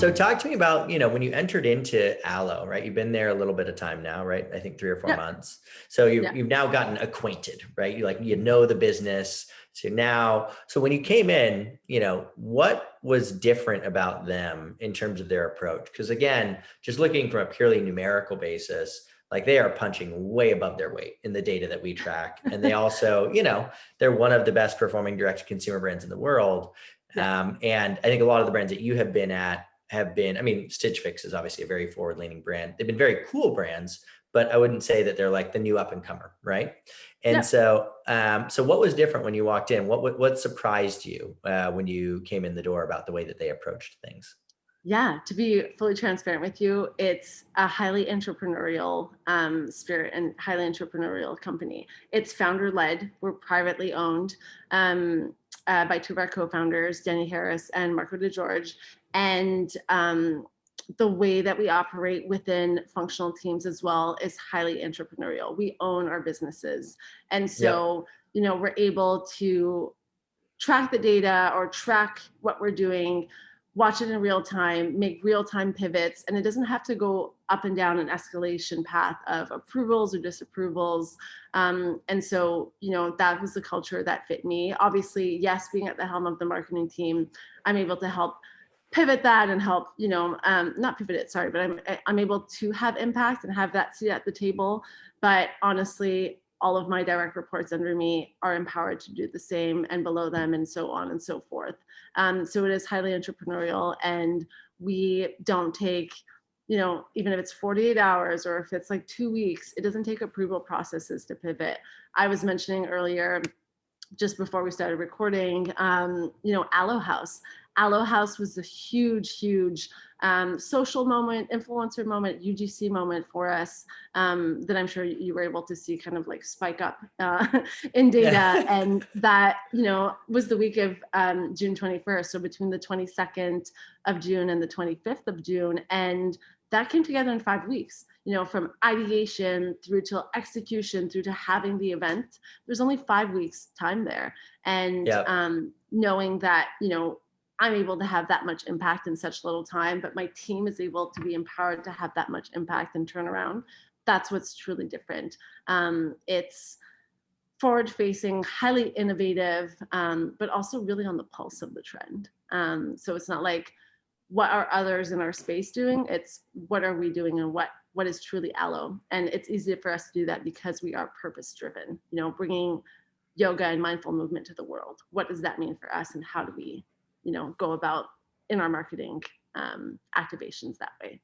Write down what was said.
So talk to me about, when you entered into Alo, right? You've been there a little bit of time now, right? I think 3 or 4 months. So Yeah. you've now gotten acquainted, right? You know the business. So when you came in, what was different about them in terms of their approach? Because again, just looking from a purely numerical basis, like they are punching way above their weight in the data that we track. And they also, they're one of the best performing direct to consumer brands in the world. Yeah. And I think a lot of the brands that you have been at have been, I mean, Stitch Fix is obviously a very forward leaning brand. They've been very cool brands, but I wouldn't say that they're like the new up and comer. Right. And Yeah. so what was different when you walked in? What surprised you when you came in the door about the way that they approached things? Yeah, to be fully transparent with you, it's a highly entrepreneurial spirit and highly entrepreneurial company. It's founder led. We're privately owned by two of our co-founders, Denny Harris and Marco DeGeorge. And the way that we operate within functional teams as well is highly entrepreneurial. We own our businesses. And Yep. so, we're able to track the data or track what we're doing, watch it in real time, make real time pivots, and it doesn't have to go up and down an escalation path of approvals or disapprovals. And so, that was the culture that fit me. Obviously, yes, being at the helm of the marketing team, I'm able to help pivot that and help, not pivot it, sorry, but I'm able to have impact and have that seat at the table. But honestly, all of my direct reports under me are empowered to do the same, and below them, and so on and so forth. So it is highly entrepreneurial, and we don't take, even if it's 48 hours or if it's like 2 weeks, it doesn't take approval processes to pivot. I was mentioning earlier, just before we started recording, Alo House. Alo House was a huge social moment, influencer moment, UGC moment for us that I'm sure you were able to see kind of like spike up in data. And that, was the week of June 21st. So between the 22nd of June and the 25th of June. And that came together in 5 weeks, from ideation through to execution, through to having the event. There's only 5 weeks time there. And Yep. Knowing that, I'm able to have that much impact in such little time, but my team is able to be empowered to have that much impact and turnaround. That's what's truly different. It's forward-facing, highly innovative, but also really on the pulse of the trend. So it's not like, what are others in our space doing? It's what are we doing, and what is truly Alo? And it's easy for us to do that because we are purpose-driven, bringing yoga and mindful movement to the world. What does that mean for us, and how do we, go about in our marketing activations that way?